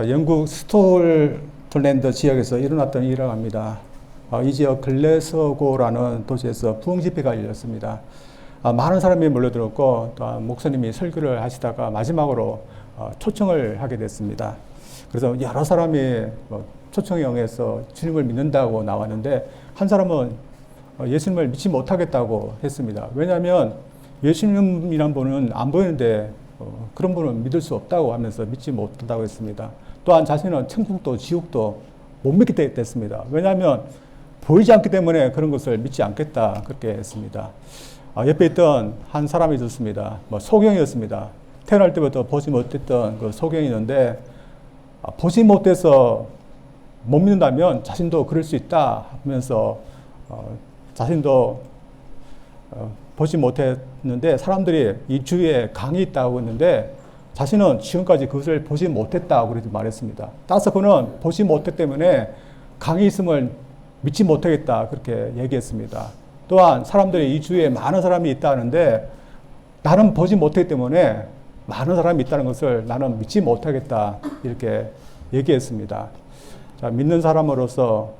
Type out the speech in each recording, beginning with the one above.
영국 스코틀랜드 지역에서 일어났던 일이라고 합니다. 이 지역 글래서고라는 도시에서 부흥 집회가 열렸습니다. 많은 사람이 몰려들었고 또 목사님이 설교를 하시다가 마지막으로 초청을 하게 됐습니다. 그래서 여러 사람이 초청에 응해서 주님을 믿는다고 나왔는데 한 사람은 예수님을 믿지 못하겠다고 했습니다. 왜냐하면 예수님이란 분은 안 보이는데 그런 분은 믿을 수 없다고 하면서 믿지 못한다고 했습니다. 또한 자신은 천국도 지옥도 못 믿게 됐습니다. 왜냐하면 보이지 않기 때문에 그런 것을 믿지 않겠다 그렇게 했습니다. 옆에 있던 한 사람이 있었습니다. 소경이었습니다. 태어날 때부터 보지 못했던 그 소경이었는데 보지 못해서 못 믿는다면 자신도 그럴 수 있다 하면서 자신도 보지 못했는데 사람들이 이 주위에 강이 있다고 했는데 자신은 지금까지 그것을 보지 못했다고 그렇게 말했습니다. 따라서 그는 보지 못했기 때문에 강이 있음을 믿지 못하겠다 그렇게 얘기했습니다. 또한 사람들이 이 주위에 많은 사람이 있다 하는데 나는 보지 못했기 때문에 많은 사람이 있다는 것을 나는 믿지 못하겠다 이렇게 얘기했습니다. 자, 믿는 사람으로서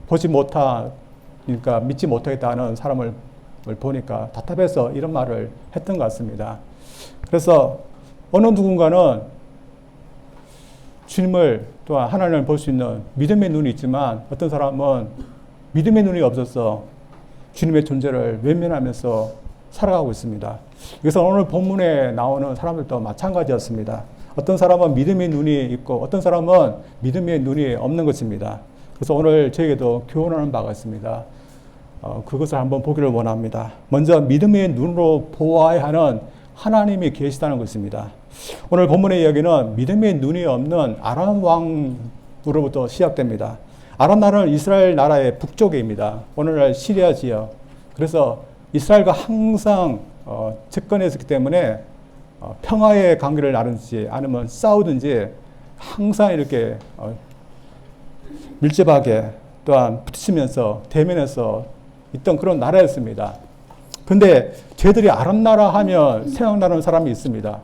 그러니까 믿지 못하겠다는 사람을 보니까 답답해서 이런 말을 했던 것 같습니다. 그래서 어느 누군가는 주님을 또한 하나님을 볼 수 있는 믿음의 눈이 있지만 어떤 사람은 믿음의 눈이 없어서 주님의 존재를 외면하면서 살아가고 있습니다. 그래서 오늘 본문에 나오는 사람들도 마찬가지였습니다. 어떤 사람은 믿음의 눈이 있고 어떤 사람은 믿음의 눈이 없는 것입니다. 그래서 오늘 저에게도 교훈하는 바가 있습니다. 그것을 한번 보기를 원합니다. 먼저 믿음의 눈으로 보아야 하는 하나님이 계시다는 것입니다. 오늘 본문의 이야기는 믿음의 눈이 없는 아람 왕으로부터 시작됩니다. 아람 나라는 이스라엘 나라의 북쪽입니다. 오늘날 시리아 지역. 그래서 이스라엘과 항상 접근했었기 때문에 평화의 관계를 나누든지 아니면 싸우든지 항상 이렇게 밀접하게 또한 부딪히면서 대면해서 있던 그런 나라였습니다. 근데 저희들이 아람 나라 하면 생각나는 사람이 있습니다.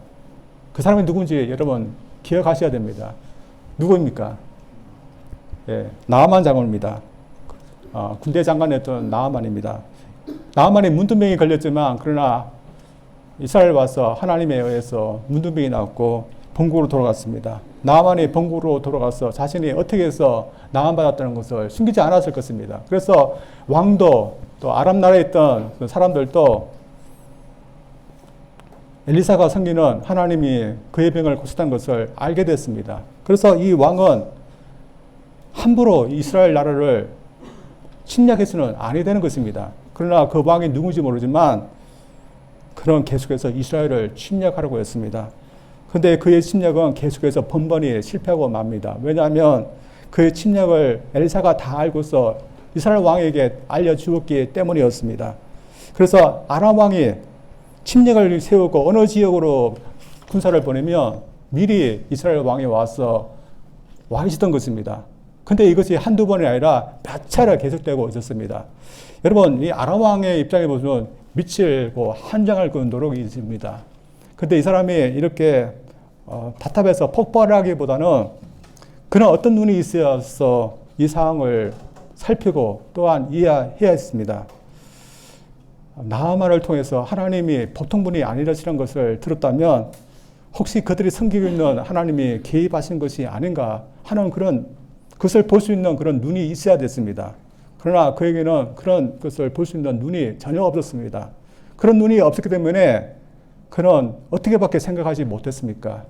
그 사람이 누군지 여러분 기억하셔야 됩니다. 누구입니까? 예, 나아만 장군입니다. 군대 장관이었던 나아만입니다. 나아만이 문둥병이 걸렸지만 그러나 이스라엘 와서 하나님에 의해서 문둥병이 나왔고 본국으로 돌아갔습니다. 나아만이 본국으로 돌아가서 자신이 어떻게 해서 나만 받았다는 것을 숨기지 않았을 것입니다. 그래서 왕도 또 아람 나라에 있던 그 사람들도 엘리사가 섬기는 하나님이 그의 병을 고쳤다는 것을 알게 됐습니다. 그래서 이 왕은 함부로 이스라엘 나라를 침략해서는 아니 되는 것입니다. 그러나 그 왕이 누군지 모르지만 그는 계속해서 이스라엘을 침략하려고 했습니다. 그런데 그의 침략은 계속해서 번번이 실패하고 맙니다. 왜냐하면 그의 침략을 엘리사가 다 알고서 이스라엘 왕에게 알려주었기 때문이었습니다. 그래서 아람 왕이 침략을 세우고 어느 지역으로 군사를 보내면 미리 이스라엘 왕이 와서 와 있었던 것입니다. 근데 이것이 한두 번이 아니라 몇 차례 계속되고 있었습니다. 여러분, 이 아람 왕의 입장에 보면 미치고 한장할 그 노력이 있습니다. 근데 이 사람이 이렇게 답답해서 폭발하기보다는 그는 어떤 눈이 있어서 이 상황을 살피고 또한 이해해야 했습니다. 나아만을 통해서 하나님이 보통 분이 아니라시는 것을 들었다면 혹시 그들이 섬기고 있는 하나님이 개입하신 것이 아닌가 하는 그것을 볼 수 있는 그런 눈이 있어야 됐습니다. 그러나 그에게는 그런 것을 볼 수 있는 눈이 전혀 없었습니다. 그런 눈이 없었기 때문에 그는 어떻게밖에 생각하지 못했습니까?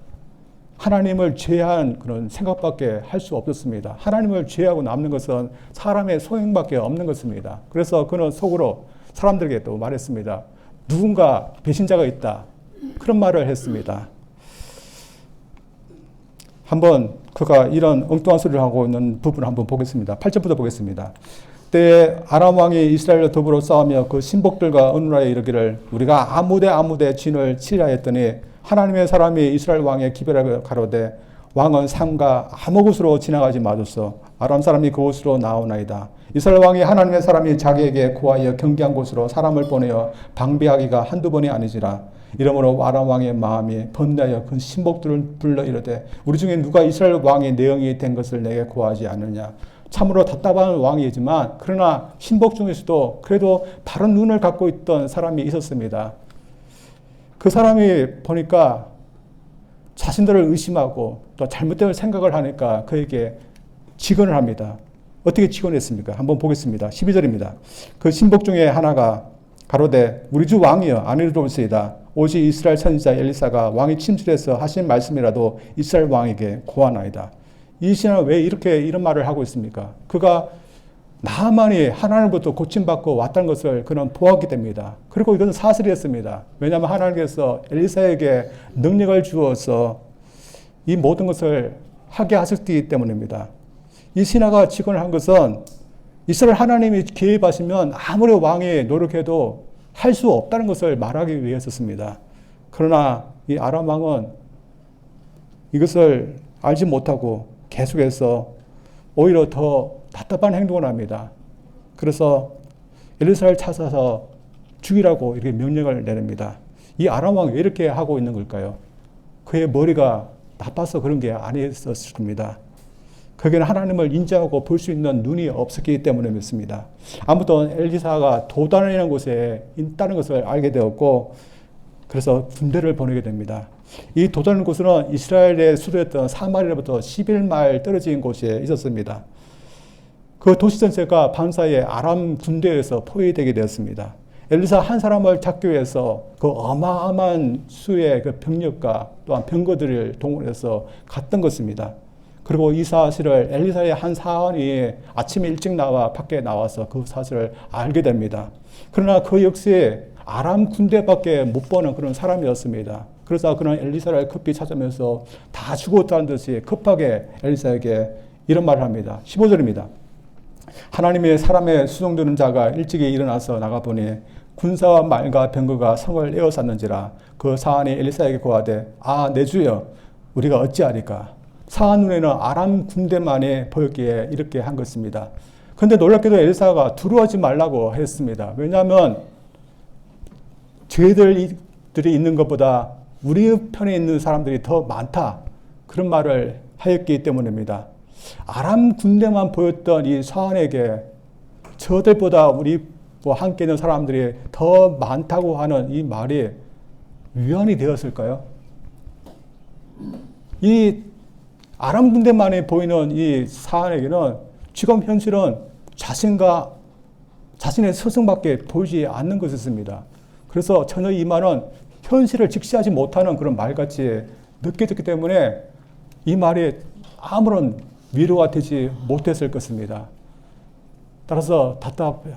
하나님을 제한 그런 생각밖에 할 수 없었습니다. 하나님을 제하고 남는 것은 사람의 소행밖에 없는 것입니다. 그래서 그는 속으로 사람들에게 또 말했습니다. 누군가 배신자가 있다. 그런 말을 했습니다. 한번 그가 이런 엉뚱한 소리를 하고 있는 부분을 한번 보겠습니다. 8절부터 보겠습니다. 때에 아람 왕이 이스라엘과 더불어 싸우며 그 신복들과 어느 날에 이르기를 우리가 아무데 진을 치리라 했더니 하나님의 사람이 이스라엘 왕의 기별하여 가로되 왕은 산과 아무 곳으로 지나가지 마소서. 아람 사람이 그곳으로 나오나이다. 이스라엘 왕이 하나님의 사람이 자기에게 구하여 경계한 곳으로 사람을 보내어 방비하기가 한두 번이 아니지라. 이러므로 아람 왕의 마음이 번뇌하여 그 신복들을 불러 이르되 우리 중에 누가 이스라엘 왕의 내형이 된 것을 내게 고하지 않느냐. 참으로 답답한 왕이지만 그러나 신복 중에서도 그래도 바른 눈을 갖고 있던 사람이 있었습니다. 그 사람이 보니까 자신들을 의심하고 또 잘못된 생각을 하니까 그에게 직언을 합니다. 어떻게 직언했습니까? 한번 보겠습니다. 12절입니다. 그 신복 중에 하나가 가로되 우리 주 왕이여 아니로소이다. 오직 이스라엘 선지자 엘리사가 왕이 침실해서 하신 말씀이라도 이스라엘 왕에게 고하나이다. 이 신하는 왜 이런 말을 하고 있습니까? 그가 나만이 하나님부터 고침받고 왔다는 것을 그는 보았기 때문이다. 그리고 이것은 사실이었습니다. 왜냐하면 하나님께서 엘리사에게 능력을 주어서 이 모든 것을 하게 하셨기 때문입니다. 이 신하가 직언을 한 것은 이스라엘 하나님이 개입하시면 아무리 왕이 노력해도 할 수 없다는 것을 말하기 위해서였습니다. 그러나 이 아람 왕은 이것을 알지 못하고 계속해서 오히려 더 답답한 행동을 합니다. 그래서 엘리사를 찾아서 죽이라고 이렇게 명령을 내립니다. 이 아람 왕이 왜 이렇게 하고 있는 걸까요? 그의 머리가 나빠서 그런 게 아니었을 겁니다. 그에게는 하나님을 인정하고 볼 수 있는 눈이 없었기 때문에 그렇습니다. 아무튼 엘리사가 도단이라는 곳에 있다는 것을 알게 되었고 그래서 군대를 보내게 됩니다. 이 도단이라는 곳은 이스라엘의 수도였던 사마리아로부터 11마일 떨어진 곳에 있었습니다. 그 도시 전체가 밤사이에 아람 군대에서 포위되게 되었습니다. 엘리사 한 사람을 잡기 위해서 그 어마어마한 수의 그 병력과 또한 병거들을 동원해서 갔던 것입니다. 그리고 이 사실을 엘리사의 한 사원이 아침에 일찍 밖에 나와서 그 사실을 알게 됩니다. 그러나 그 역시 아람 군대밖에 못 보는 그런 사람이었습니다. 그래서 그는 엘리사를 급히 찾으면서 다 죽었다는 듯이 급하게 엘리사에게 이런 말을 합니다. 15절입니다. 하나님의 사람의 수종드는 자가 일찍이 일어나서 나가보니 군사와 말과 병거가 성을 에워쌌는지라. 그 사안이 엘리사에게 고하되 내 주여 우리가 어찌하리까. 사안 눈에는 아람 군대만이 보였기에 이렇게 한 것입니다. 그런데 놀랍게도 엘리사가 두려워하지 말라고 했습니다. 왜냐하면 죄들이 있는 것보다 우리 편에 있는 사람들이 더 많다. 그런 말을 하였기 때문입니다. 아람 군대만 보였던 이 사안에게 저들보다 우리와 함께 있는 사람들이 더 많다고 하는 이 말이 위안이 되었을까요? 이 아람 군대만이 보이는 이 사안에게는 지금 현실은 자신의 스승밖에 보이지 않는 것이었습니다. 그래서 전혀 이 말은 현실을 직시하지 못하는 그런 말같이 느껴졌기 때문에 이 말이 아무런 위로가 되지 못했을 것입니다. 따라서 답답한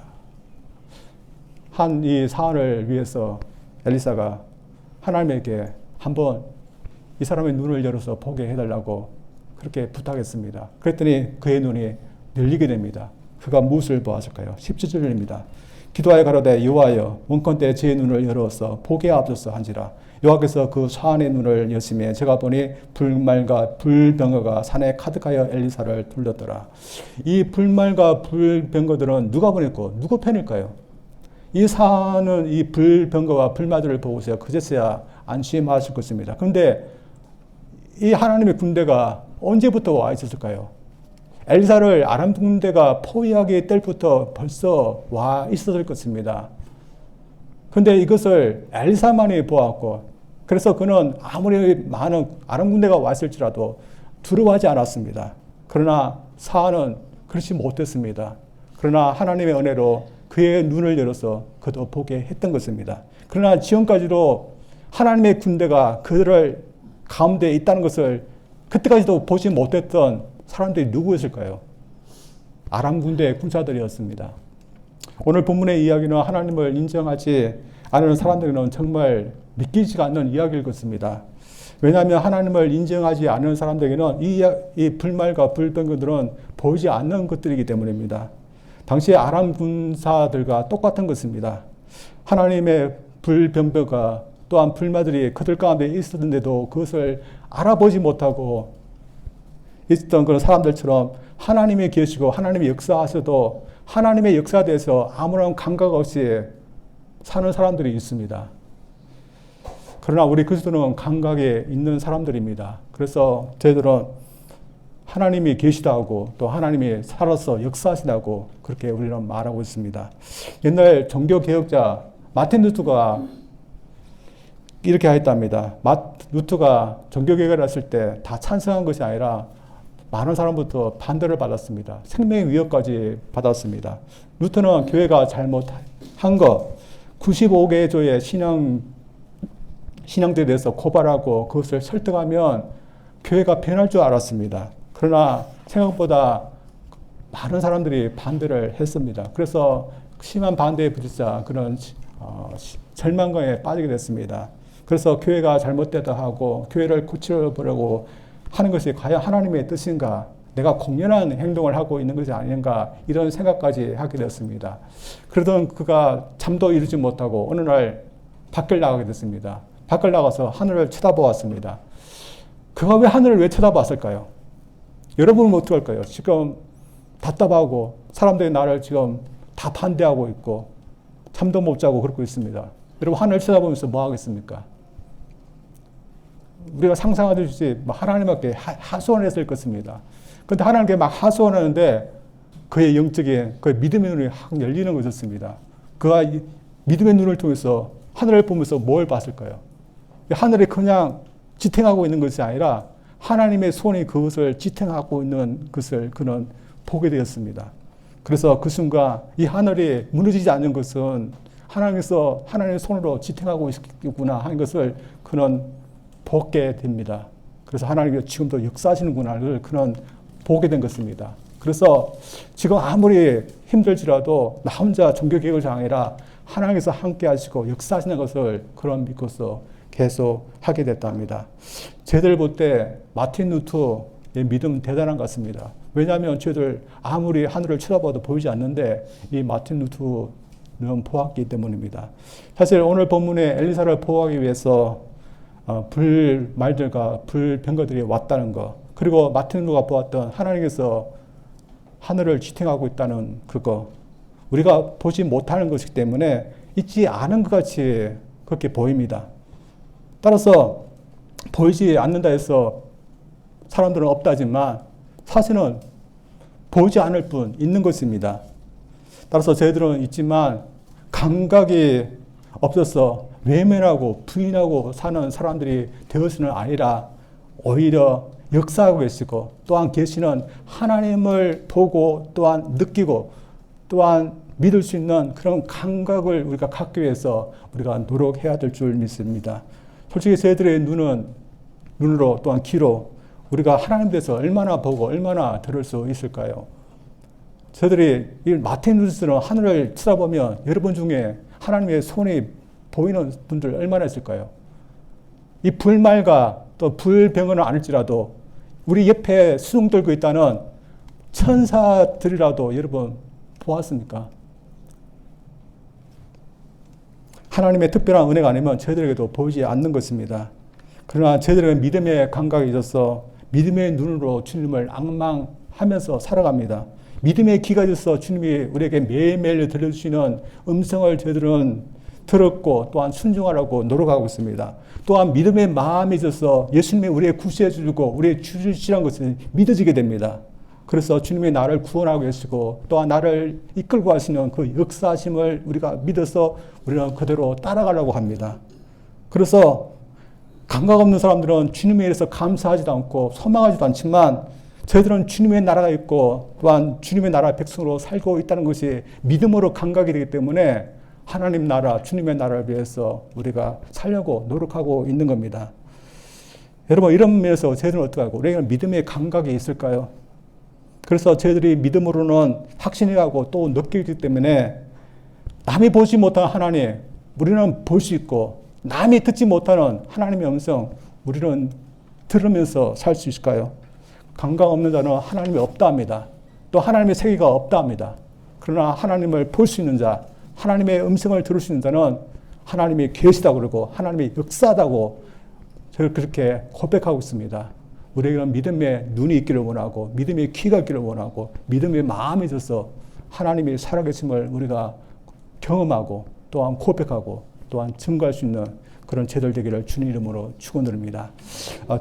이 사안을 위해서 엘리사가 하나님에게 한번 이 사람의 눈을 열어서 보게 해달라고 그렇게 부탁했습니다. 그랬더니 그의 눈이 열리게 됩니다. 그가 무엇을 보았을까요? 17절입니다. 기도하여 가로되 여호와여 원컨대 제 눈을 열어서 보게 하옵소서 한지라. 여호와께서 그 사안의 눈을 여심해 제가 보니 불말과 불병거가 산에 가득하여 엘리사를 둘렀더라. 이 불말과 불병거들은 누가 보냈고 누구 편일까요? 이 사안은 이 불병거와 불말들을 보고서 그제서야 안심하실 것입니다. 그런데 이 하나님의 군대가 언제부터 와 있었을까요? 엘리사를 아람 군대가 포위하기 때부터 벌써 와 있었을 것입니다. 그런데 이것을 엘리사만이 보았고 그래서 그는 아무리 많은 아람 군대가 왔을지라도 두려워하지 않았습니다. 그러나 사안은 그렇지 못했습니다. 그러나 하나님의 은혜로 그의 눈을 열어서 그도 보게 했던 것입니다. 그러나 지금까지도 하나님의 군대가 그들을 가운데 있다는 것을 그때까지도 보지 못했던 사람들이 누구였을까요? 아람 군대의 군사들이었습니다. 오늘 본문의 이야기는 하나님을 인정하지 않는 사람들은 정말 믿기지가 않는 이야기일 것입니다. 왜냐하면 하나님을 인정하지 않는 사람들에게는 이 불말과 불병거들은 보이지 않는 것들이기 때문입니다. 당시 아람 군사들과 똑같은 것입니다. 하나님의 불병거가 또한 불마들이 그들 가운데 있었는데도 그것을 알아보지 못하고 있었던 그런 사람들처럼 하나님이 계시고 하나님이 역사하셔도 하나님의 역사에 대해서 아무런 감각 없이 사는 사람들이 있습니다. 그러나 우리 그리스도는 감각에 있는 사람들입니다. 그래서 저희들은 하나님이 계시다고 또 하나님이 살아서 역사하시다고 그렇게 우리는 말하고 있습니다. 옛날 종교개혁자 마틴 루터가 이렇게 하였답니다. 루터가 종교개혁을 했을 때 다 찬성한 것이 아니라 많은 사람부터 반대를 받았습니다. 생명의 위협까지 받았습니다. 루터는 교회가 잘못한 것, 95개 조의 신앙들에 대해서 고발하고 그것을 설득하면 교회가 변할 줄 알았습니다. 그러나 생각보다 많은 사람들이 반대를 했습니다. 그래서 심한 반대에 부딪자 그런 절망감에 빠지게 됐습니다. 그래서 교회가 잘못되다 하고 교회를 고쳐보려고 하는 것이 과연 하나님의 뜻인가, 내가 공연한 행동을 하고 있는 것이 아닌가, 이런 생각까지 하게 되었습니다. 그러던 그가 잠도 이루지 못하고 어느 날 밖을 나가게 됐습니다. 밖을 나가서 하늘을 쳐다보았습니다. 그가 왜 하늘을 왜 쳐다봤을까요? 여러분은 어떻게 할까요? 지금 답답하고 사람들이 나를 지금 다 반대하고 있고 잠도 못 자고 그러고 있습니다. 여러분 하늘 쳐다보면서 뭐 하겠습니까? 우리가 상상하듯이 하나님께 하소연했을 것입니다. 그런데 하나님께 막 하소연하는데 그의 영적인 그의 믿음의 눈이 확 열리는 것이었습니다. 그가 믿음의 눈을 통해서 하늘을 보면서 뭘 봤을까요? 하늘이 그냥 지탱하고 있는 것이 아니라 하나님의 손이 그것을 지탱하고 있는 것을 그는 보게 되었습니다. 그래서 그 순간 이 하늘이 무너지지 않는 것은 하나님께서 하나님의 손으로 지탱하고 있구나 하는 것을 그는 보게 됩니다. 그래서 하나님이 지금도 역사하시는구나를 그는 보게 된 것입니다. 그래서 지금 아무리 힘들지라도 나 혼자 종교개혁을 아니라 하나님께서 함께 하시고 역사하시는 것을 그런 믿고서 계속 하게 됐답니다. 저희들 볼 때 마틴 루터의 믿음은 대단한 것 같습니다. 왜냐하면 저희들 아무리 하늘을 쳐다봐도 보이지 않는데 이 마틴 루터는 보았기 때문입니다. 사실 오늘 본문에 엘리사를 보호하기 위해서 불말들과 불병거들이 왔다는 것, 그리고 마틴 루터가 보았던 하나님께서 하늘을 지탱하고 있다는 그거, 우리가 보지 못하는 것이기 때문에 있지 않은 것 같이 그렇게 보입니다. 따라서 보이지 않는다 해서 사람들은 없다지만 사실은 보이지 않을 뿐 있는 것입니다. 따라서 저희들은 있지만 감각이 없어서 외면하고 부인하고 사는 사람들이 되어서는 아니라 오히려 역사하고 계시고 또한 계시는 하나님을 보고 또한 느끼고 또한 믿을 수 있는 그런 감각을 우리가 갖기 위해서 우리가 노력해야 될 줄 믿습니다. 솔직히 저희들의 눈으로 또한 귀로 우리가 하나님 대해서 얼마나 보고 얼마나 들을 수 있을까요? 저희들이 이 마틴 루터는 하늘을 쳐다보면 여러분 중에 하나님의 손이 보이는 분들 얼마나 있을까요? 이 불말과 또 불병은 아닐지라도 우리 옆에 수중 들고 있다는 천사들이라도 여러분 보았습니까? 하나님의 특별한 은혜가 아니면 저희들에게도 보이지 않는 것입니다. 그러나 저희들은 믿음의 감각이 있어서 믿음의 눈으로 주님을 앙망하면서 살아갑니다. 믿음의 귀가 있어서 주님이 우리에게 매일매일 들려주시는 음성을 저희들은 들었고 또한 순종하라고 노력하고 있습니다. 또한 믿음의 마음이 있어서 예수님이 우리의 구세해 주시고 우리의 주시라는 것을 믿어지게 됩니다. 그래서 주님이 나를 구원하고 계시고 또한 나를 이끌고 가시는 그 역사하심을 우리가 믿어서 우리는 그대로 따라가려고 합니다. 그래서 감각 없는 사람들은 주님에 대해서 감사하지도 않고 소망하지도 않지만 저희들은 주님의 나라가 있고 또한 주님의 나라의 백성으로 살고 있다는 것이 믿음으로 감각이 되기 때문에 하나님 나라, 주님의 나라를 위해서 우리가 살려고 노력하고 있는 겁니다. 여러분 이런 면에서 저희들은 어떻게 하고 우리가 믿음의 감각이 있을까요? 그래서 저희들이 믿음으로는 확신이 가고 또 느끼기 때문에 남이 보지 못하는 하나님 우리는 볼 수 있고 남이 듣지 못하는 하나님의 음성 우리는 들으면서 살 수 있을까요? 감각 없는 자는 하나님이 없다 합니다. 또 하나님의 세계가 없다 합니다. 그러나 하나님을 볼 수 있는 자, 하나님의 음성을 들을 수 있는 자는 하나님이 계시다고 그러고 하나님이 역사하다고 저를 그렇게 고백하고 있습니다. 우리에게는 믿음의 눈이 있기를 원하고 믿음의 귀가 있기를 원하고 믿음의 마음이 있어서 하나님이 살아계심을 우리가 경험하고 또한 고백하고 또한 증거할 수 있는 그런 제들 되기를 주님 이름으로 축원드립니다.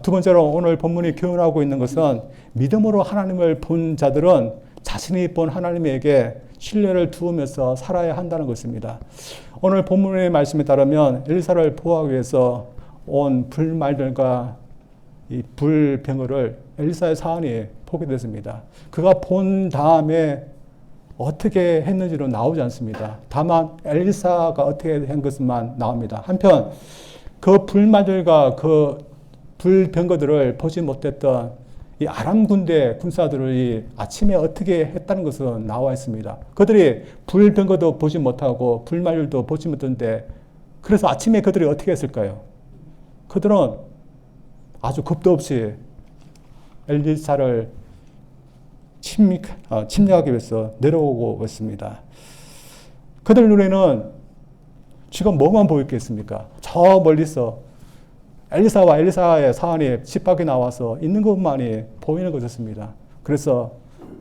두 번째로 오늘 본문이 교훈하고 있는 것은 믿음으로 하나님을 본 자들은 자신이 본 하나님에게 신뢰를 두면서 살아야 한다는 것입니다. 오늘 본문의 말씀에 따르면 엘리사를 보호하기 위해서 온 불말들과 이 불병거를 엘리사의 사환이 포기됐습니다. 그가 본 다음에 어떻게 했는지는 나오지 않습니다. 다만 엘리사가 어떻게 한 것만 나옵니다. 한편 그 불말들과 그 불병거들을 보지 못했던 이 아람 군대 군사들이 아침에 어떻게 했다는 것은 나와 있습니다. 그들이 불병거도 보지 못하고 불말들도 보지 못했는데 그래서 아침에 그들이 어떻게 했을까요? 그들은 아주 겁도 없이 엘리사를 침략하기 위해서 내려오고 있습니다. 그들 눈에는 지금 뭐만 보였겠습니까? 저 멀리서 엘리사와 엘리사의 사환이 집 밖에 나와서 있는 것만이 보이는 것이었습니다. 그래서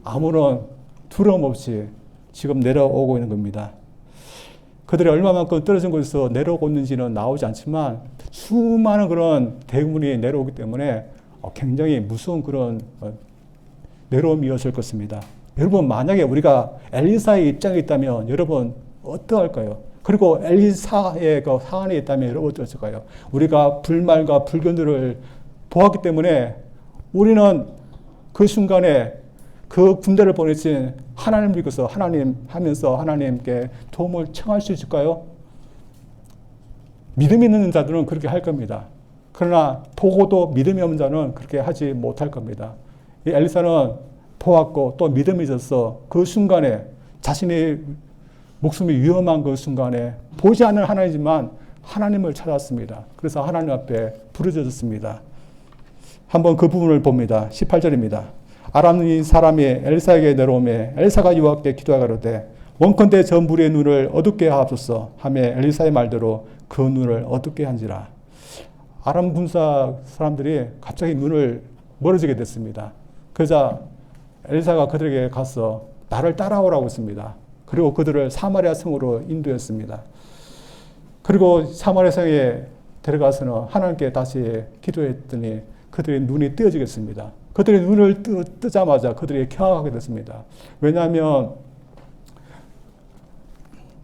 아무런 두려움 없이 지금 내려오고 있는 겁니다. 그들이 얼마만큼 떨어진 곳에서 내려오고 있는지는 나오지 않지만 수많은 그런 대군이 내려오기 때문에 굉장히 무서운 그런 내려옴이었을 것입니다. 여러분 만약에 우리가 엘리사의 입장에 있다면 여러분 어떠할까요? 그리고 엘리사의 그 사안에 있다면 여러분 어떠실까요? 우리가 불말과 불견들을 보았기 때문에 우리는 그 순간에 그 군대를 보내신 하나님 믿고서 하나님 하면서 하나님께 도움을 청할 수 있을까요? 믿음이 있는 자들은 그렇게 할 겁니다. 그러나 보고도 믿음이 없는 자는 그렇게 하지 못할 겁니다. 이 엘리사는 보았고 또 믿음이 있어서 그 순간에 자신의 목숨이 위험한 그 순간에 보지 않는 하나님이지만 하나님을 찾았습니다. 그래서 하나님 앞에 부르짖었습니다. 한번 그 부분을 봅니다. 18절입니다. 아람 사람이 엘리사에게 내려오매 엘리사가 여호와께 기도하가로되 원컨대 저 무리의 눈을 어둡게 하옵소서 하며 엘리사의 말대로 그 눈을 어둡게 한지라. 아람 군사 사람들이 갑자기 눈을 멀어지게 됐습니다. 그러자 엘리사가 그들에게 가서 나를 따라오라고 했습니다. 그리고 그들을 사마리아 성으로 인도했습니다. 그리고 사마리아 성에 데려가서는 하나님께 다시 기도했더니 그들의 눈이 뜨어지겠습니다. 그들의 눈을 뜨자마자 그들이 경악하게 됐습니다. 왜냐하면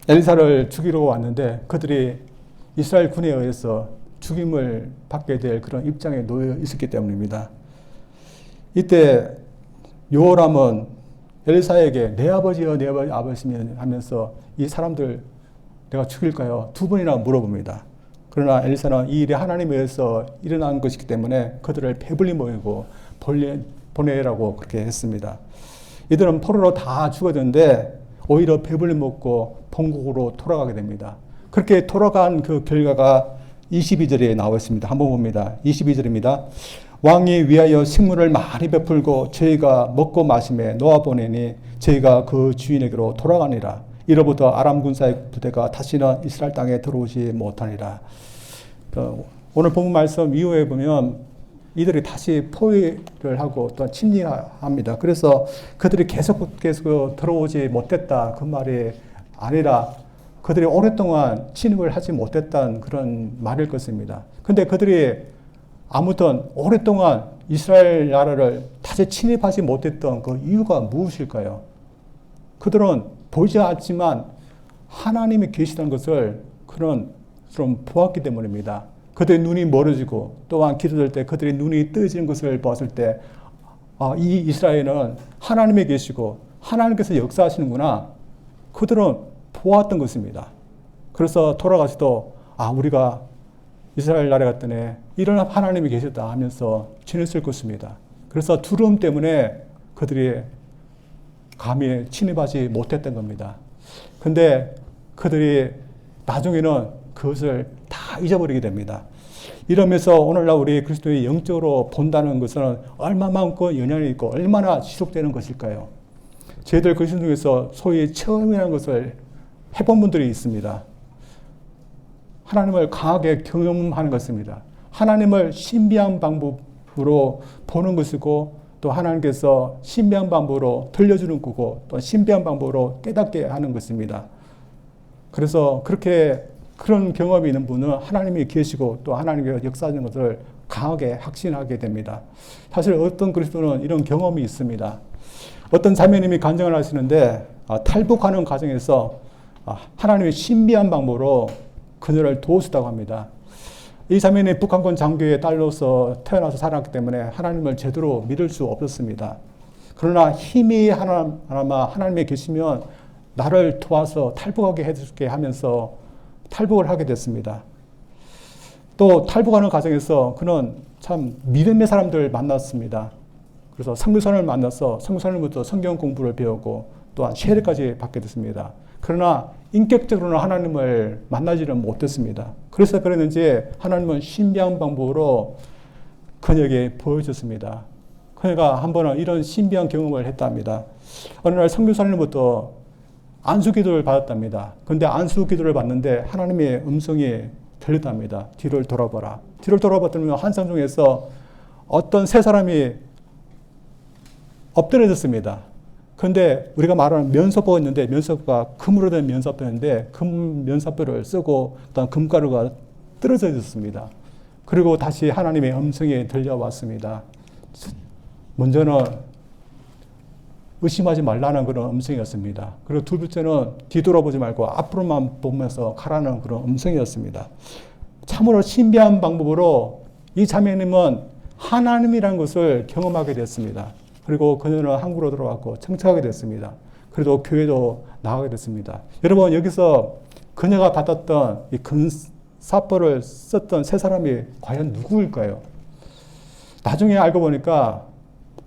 엘리사를 죽이러 왔는데 그들이 이스라엘 군에 의해서 죽임을 받게 될 그런 입장에 놓여 있었기 때문입니다. 이때 요호람은 엘리사에게 내 아버지여 내 아버지면 하면서 이 사람들 내가 죽일까요? 두 번이나 물어봅니다. 그러나 엘리사는 이 일이 하나님에 의해서 일어난 것이기 때문에 그들을 배불리 모이고 보내라고 그렇게 했습니다. 이들은 포로로 다 죽어졌는데 오히려 배불리 먹고 본국으로 돌아가게 됩니다. 그렇게 돌아간 그 결과가 22절에 나와 있습니다. 한번 봅니다. 22절입니다. 왕이 위하여 식물을 많이 베풀고 저희가 먹고 마심에 놓아보내니 저희가 그 주인에게로 돌아가니라. 이로부터 아람 군사의 부대가 다시는 이스라엘 땅에 들어오지 못하니라. 오늘 본문 말씀 이후에 보면 이들이 다시 포위를 하고 또 침략합니다. 그래서 그들이 계속 들어오지 못했다 그 말이 아니라 그들이 오랫동안 침입을 하지 못했다는 그런 말일 것입니다. 근데 그들이 아무튼 오랫동안 이스라엘 나라를 다시 침입하지 못했던 그 이유가 무엇일까요? 그들은 보이지 않지만 하나님이 계시다는 것을 그런 좀 보았기 때문입니다. 그들의 눈이 멀어지고 또한 기도될 때 그들의 눈이 뜨지는 것을 보았을 때 이 이스라엘은 하나님이 계시고 하나님께서 역사하시는구나. 그들은 보았던 것입니다. 그래서 돌아가서도 우리가 이스라엘 나라에 갔더니 이런 하나님이 계셨다 하면서 지냈을 것입니다. 그래서 두려움 때문에 그들이 감히 침입하지 못했던 겁니다. 근데 그들이 나중에는 그것을 다 잊어버리게 됩니다. 이러면서 오늘날 우리 그리스도의 영적으로 본다는 것은 얼마만큼 영향이 있고 얼마나 지속되는 것일까요? 저희들 그리스도 중에서 소위 체험이라는 것을 해본 분들이 있습니다. 하나님을 강하게 경험하는 것입니다. 하나님을 신비한 방법으로 보는 것이고 또 하나님께서 신비한 방법으로 들려주는 거고 또 신비한 방법으로 깨닫게 하는 것입니다. 그래서 그렇게 그런 경험이 있는 분은 하나님이 계시고 또 하나님의 역사하는 것을 강하게 확신하게 됩니다. 사실 어떤 그리스도는 이런 경험이 있습니다. 어떤 자매님이 간증을 하시는데 탈북하는 과정에서 하나님의 신비한 방법으로 그녀를 도우셨다고 합니다. 이 자매는 북한군 장교의 딸로서 태어나서 살았기 때문에 하나님을 제대로 믿을 수 없었습니다. 그러나 힘이 하나마 하나님이 계시면 나를 도와서 탈북하게 해줄게 하면서 탈북을 하게 됐습니다. 또 탈북하는 과정에서 그는 참 믿음의 사람들을 만났습니다. 그래서 선교사를 만나서 선교사님부터 성경 공부를 배우고 또한 세례까지 받게 됐습니다. 그러나 인격적으로는 하나님을 만나지는 못했습니다. 그래서 그랬는지 하나님은 신비한 방법으로 그녀에게 보여줬습니다. 그녀가 한 번은 이런 신비한 경험을 했답니다. 어느 날 선교사님부터 안수기도를 받았답니다. 그런데 안수기도를 받는데 하나님의 음성이 들렸답니다. 뒤를 돌아봐라. 뒤를 돌아봤더니 한상 중에서 어떤 세 사람이 엎드려졌습니다. 그런데 우리가 말하는 면사포가 있는데 면사포가 금으로 된 면사포였는데 금 면사포를 쓰고 그다음 금가루가 떨어져 있었습니다. 그리고 다시 하나님의 음성이 들려왔습니다. 먼저는 의심하지 말라는 그런 음성이었습니다. 그리고 두 번째는 뒤돌아보지 말고 앞으로만 보면서 가라는 그런 음성이었습니다. 참으로 신비한 방법으로 이 자매님은 하나님이라는 것을 경험하게 됐습니다. 그리고 그녀는 한국으로 들어왔고 청착하게 됐습니다. 그래도 교회도 나가게 됐습니다. 여러분, 여기서 그녀가 받았던 이 금사포를 썼던 세 사람이 과연 누구일까요? 나중에 알고 보니까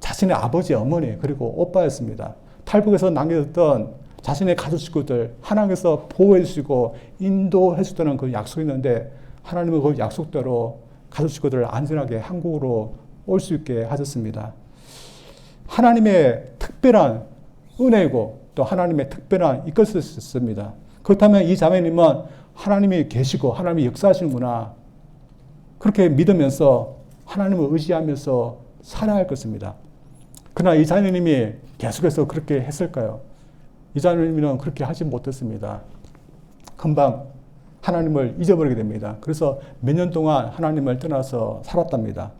자신의 아버지, 어머니, 그리고 오빠였습니다. 탈북에서 남겨뒀던 자신의 가족 식구들 하나님께서 보호해 주시고 인도해 주다는 그 약속이 있는데 하나님은 그 약속대로 가족 식구들을 안전하게 한국으로 올 수 있게 하셨습니다. 하나님의 특별한 은혜이고 또 하나님의 특별한 이끌었습니다. 그렇다면 이 자매님은 하나님이 계시고 하나님이 역사하시는구나 그렇게 믿으면서 하나님을 의지하면서 살아야 할 것입니다. 그러나 이 자매님이 계속해서 그렇게 했을까요? 이 자매님은 그렇게 하지 못했습니다. 금방 하나님을 잊어버리게 됩니다. 그래서 몇 년 동안 하나님을 떠나서 살았답니다.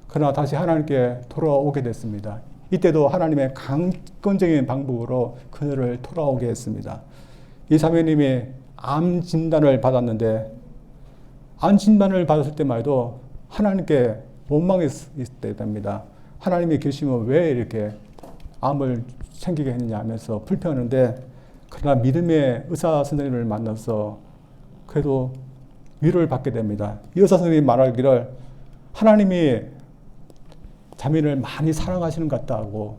그러나 다시 하나님께 돌아오게 됐습니다. 이때도 하나님의 강권적인 방법으로 그녀를 돌아오게 했습니다. 이 자매님이 암 진단을 받았는데 암 진단을 받았을 때만 해도 하나님께 원망했을 때입니다. 하나님이 계시면 왜 이렇게 암을 생기게 했느냐 하면서 불평하는데 그러나 믿음의 의사 선생님을 만나서 그래도 위로를 받게 됩니다. 이 의사 선생님이 말하기를 하나님이 자매를 많이 사랑하시는 것 같다고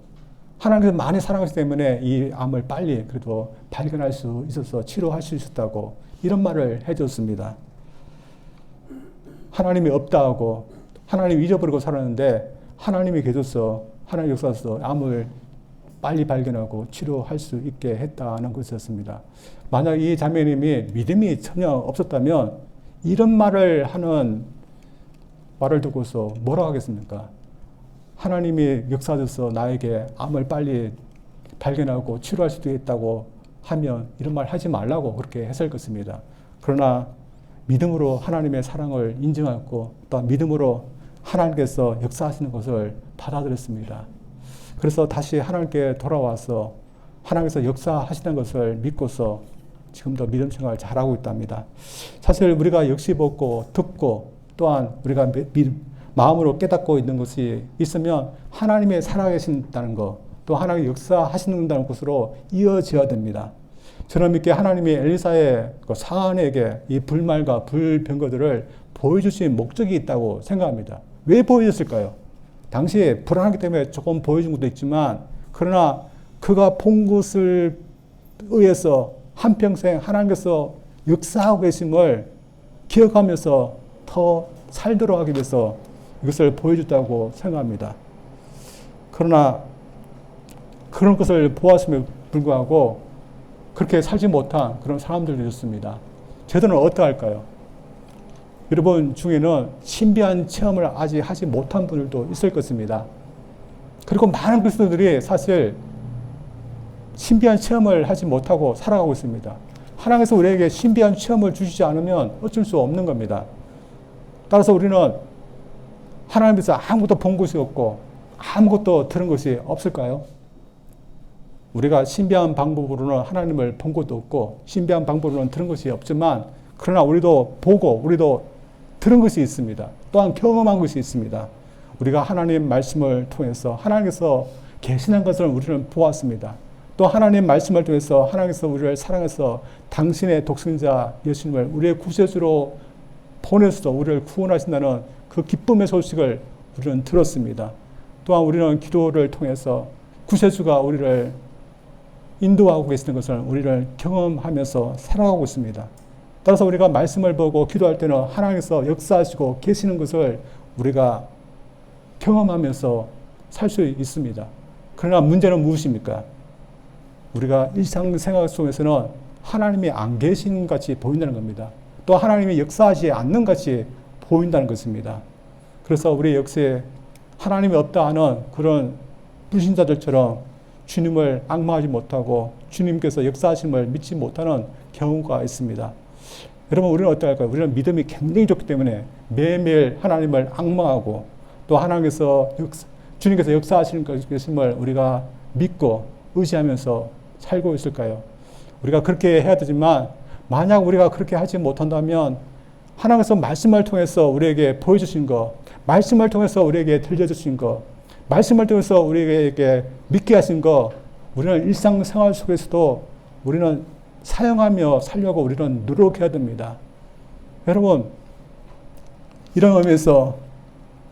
하나님께서 많이 사랑하시기 때문에 이 암을 빨리 그래도 발견할 수 있어서 치료할 수 있었다고 이런 말을 해줬습니다. 하나님이 없다 하고 하나님 잊어버리고 살았는데 하나님이 계셔서 하나님 역사에서 암을 빨리 발견하고 치료할 수 있게 했다는 것이었습니다. 만약 이 자매님이 믿음이 전혀 없었다면 이런 말을 하는 말을 듣고서 뭐라고 하겠습니까? 하나님이 역사하셔서 나에게 암을 빨리 발견하고 치료할 수도 있다고 하면 이런 말 하지 말라고 그렇게 했을 것입니다. 그러나 믿음으로 하나님의 사랑을 인정하고 또 믿음으로 하나님께서 역사하시는 것을 받아들였습니다. 그래서 다시 하나님께 돌아와서 하나님께서 역사하시는 것을 믿고서 지금도 믿음 생활을 잘하고 있답니다. 사실 우리가 역시 보고 듣고 또한 우리가 마음으로 깨닫고 있는 것이 있으면 하나님의 살아계신다는 것, 또 하나님의 역사하시는다는 것으로 이어져야 됩니다. 저는 믿게 하나님이 엘리사의 사안에게 이 불말과 불병거들을 보여주신 목적이 있다고 생각합니다. 왜 보여줬을까요? 당시에 불안하기 때문에 조금 보여준 것도 있지만 그러나 그가 본 것을 의해서 한평생 하나님께서 역사하고 계심을 기억하면서 더 살도록 하기 위해서 이것을 보여줬다고 생각합니다. 그러나 그런 것을 보았음에 불구하고 그렇게 살지 못한 그런 사람들도 있습니다. 저들은 어떠할까요? 여러분 중에는 신비한 체험을 아직 하지 못한 분들도 있을 것입니다. 그리고 많은 그리스도들이 사실 신비한 체험을 하지 못하고 살아가고 있습니다. 하나님께서 우리에게 신비한 체험을 주시지 않으면 어쩔 수 없는 겁니다. 따라서 우리는 하나님께서 아무것도 본 것이 없고 아무것도 들은 것이 없을까요? 우리가 신비한 방법으로는 하나님을 본 것도 없고 신비한 방법으로는 들은 것이 없지만 그러나 우리도 보고 우리도 들은 것이 있습니다. 또한 경험한 것이 있습니다. 우리가 하나님 말씀을 통해서 하나님께서 계시는 것을 우리는 보았습니다. 또 하나님 말씀을 통해서 하나님께서 우리를 사랑해서 당신의 독생자 예수님을 우리의 구세주로 보내서 우리를 구원하신다는 그 기쁨의 소식을 우리는 들었습니다. 또한 우리는 기도를 통해서 구세주가 우리를 인도하고 계시는 것을 우리를 경험하면서 살아가고 있습니다. 따라서 우리가 말씀을 보고 기도할 때는 하나님께서 역사하시고 계시는 것을 우리가 경험하면서 살 수 있습니다. 그러나 문제는 무엇입니까? 우리가 일상생활 속에서는 하나님이 안 계신 같이 보인다는 겁니다. 또 하나님이 역사하지 않는 같이 보인다는 것입니다. 그래서 우리 역사에 하나님이 없다 하는 그런 불신자들처럼 주님을 앙망하지 못하고 주님께서 역사하심을 믿지 못하는 경우가 있습니다. 여러분, 우리는 어떨까요? 우리는 믿음이 굉장히 좋기 때문에 매일매일 하나님을 앙망하고 또 하나님께서 주님께서 역사하시는 것임을 우리가 믿고 의지하면서 살고 있을까요? 우리가 그렇게 해야 되지만 만약 우리가 그렇게 하지 못한다면 하나님께서 말씀을 통해서 우리에게 보여주신 것, 말씀을 통해서 우리에게 들려주신 것, 말씀을 통해서 우리에게 믿게 하신 것, 우리는 일상생활 속에서도 우리는 사용하며 살려고 우리는 노력해야 됩니다. 여러분, 이런 의미에서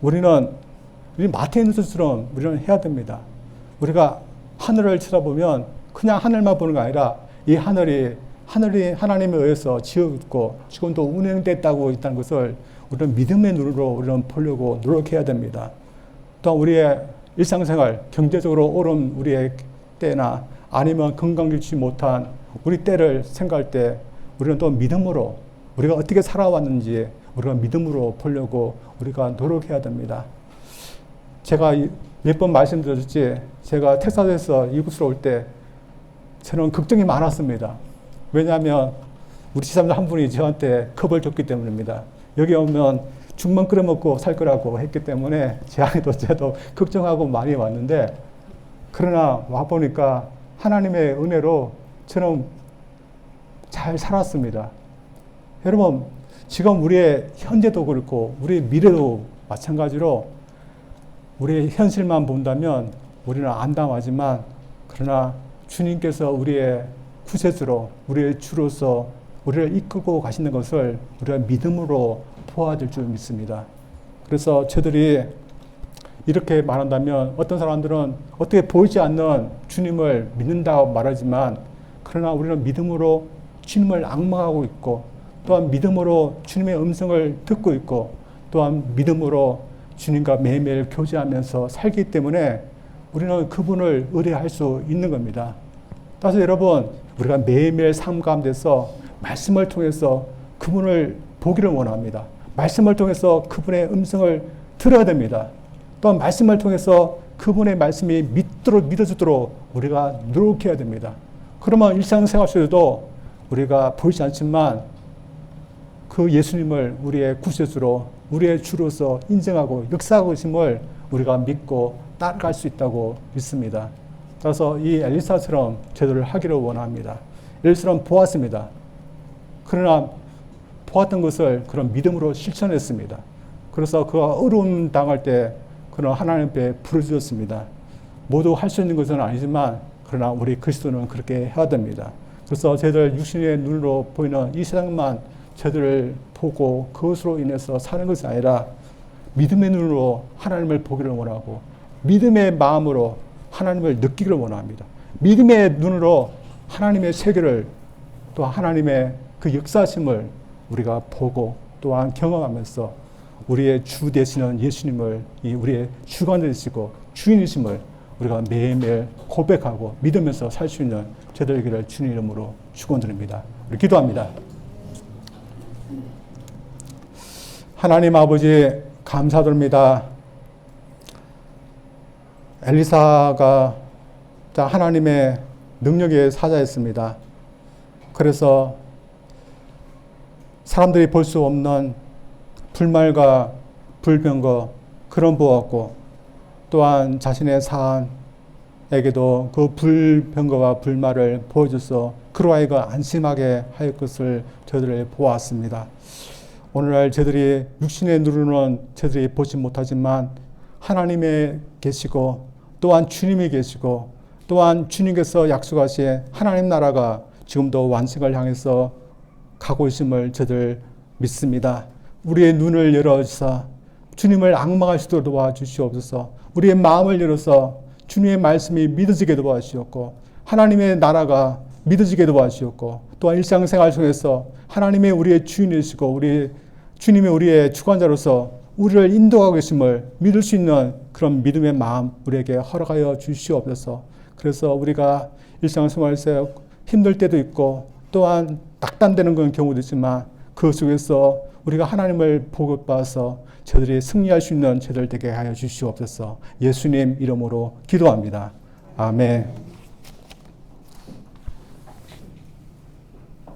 우리 마태에 있는 것처럼 우리는 해야 됩니다. 우리가 하늘을 쳐다보면 그냥 하늘만 보는 게 아니라 이 하늘이 하나님에 의해서 지어졌고 지금도 운행됐다고 있다는 것을 우리는 믿음의 눈으로 우리는 보려고 노력해야 됩니다. 또한 우리의 일상생활, 경제적으로 어려운 우리의 때나 아니면 건강 잃지 못한 우리 때를 생각할 때 우리는 또 믿음으로 우리가 어떻게 살아왔는지 우리가 믿음으로 보려고 우리가 노력해야 됩니다. 제가 몇 번 말씀드렸지, 제가 텍사스에서 이곳으로 올 때 저는 걱정이 많았습니다. 왜냐하면 우리 지사님들 한 분이 저한테 겁을 줬기 때문입니다. 여기 오면 죽만 끓여 먹고 살 거라고 했기 때문에 제 안에도 저도 걱정하고 많이 왔는데, 그러나 와보니까 하나님의 은혜로 저는 잘 살았습니다. 여러분, 지금 우리의 현재도 그렇고 우리의 미래도 마찬가지로 우리의 현실만 본다면 우리는 안담하지만, 그러나 주님께서 우리의 구세주로 우리의 주로서 우리를 이끌고 가시는 것을 우리가 믿음으로 보아야 될 줄 믿습니다. 그래서 저들이 이렇게 말한다면 어떤 사람들은 어떻게 보이지 않는 주님을 믿는다고 말하지만, 그러나 우리는 믿음으로 주님을 앙망하고 있고 또한 믿음으로 주님의 음성을 듣고 있고 또한 믿음으로 주님과 매일매일 교제하면서 살기 때문에 우리는 그분을 의뢰할 수 있는 겁니다. 따라서 여러분, 우리가 매일매일 삶 가운데서 말씀을 통해서 그분을 보기를 원합니다. 말씀을 통해서 그분의 음성을 들어야 됩니다. 또한 말씀을 통해서 그분의 말씀이 믿어지도록 우리가 노력해야 됩니다. 그러면 일상생활 속에도 우리가 보이지 않지만 그 예수님을 우리의 구세주로 우리의 주로서 인정하고 역사하고 계심을 우리가 믿고 따라갈 수 있다고 믿습니다. 따라서 이 엘리사처럼 제도를 하기를 원합니다. 엘리사처럼 보았습니다. 그러나 보았던 것을 그런 믿음으로 실천했습니다. 그래서 그가 어려움 당할 때 그런 하나님 앞에 부르짖었습니다. 모두 할 수 있는 것은 아니지만 그러나 우리 그리스도는 그렇게 해야 됩니다. 그래서 저희들 육신의 눈으로 보이는 이 세상만 저들을 보고 그것으로 인해서 사는 것이 아니라 믿음의 눈으로 하나님을 보기를 원하고 믿음의 마음으로 하나님을 느끼기를 원합니다. 믿음의 눈으로 하나님의 세계를 또 하나님의 그 역사심을 우리가 보고 또한 경험하면서 우리의 주 되시는 예수님을 우리의 주관 되시고 주인이심을 우리가 매일매일 고백하고 믿으면서 살 수 있는 저희들에게 주님 이름으로 축원드립니다. 우리 기도합니다. 하나님 아버지 감사드립니다. 엘리사가 하나님의 능력의 사자였습니다. 그래서 사람들이 볼 수 없는 불말과 불병거 그런 보았고, 또한 자신의 사안에게도 그 불병거와 불말을 보여줘서 그로 하여금 안심하게 할 것을 저희들이 보았습니다. 오늘날 저희들이 육신의 눈으로는 저희들이 보지 못하지만 하나님이 계시고, 또한 주님이 계시고, 또한 주님께서 약속하신 하나님 나라가 지금도 완성을 향해서 가고 있음을 저희들 믿습니다. 우리의 눈을 열어주사 주님을 앙망할 수 있도록 도와주시옵소서. 우리의 마음을 열어서 주님의 말씀이 믿어지게 도와주시옵고, 하나님의 나라가 믿어지게 도와주시옵고, 또한 일상생활 속에서 하나님의 우리의 주인이시고 우리 주님이 우리의 주관자로서 우리를 인도하고 계심을 믿을 수 있는 그런 믿음의 마음 우리에게 허락하여 주시옵소서. 그래서 우리가 일상생활에서 힘들 때도 있고, 또한 낙담되는 그런 경우도 있지만 그 속에서 우리가 하나님을 보고봐서 저들이 승리할 수 있는 저들 되게 하여 주시옵소서. 예수님 이름으로 기도합니다. 아멘.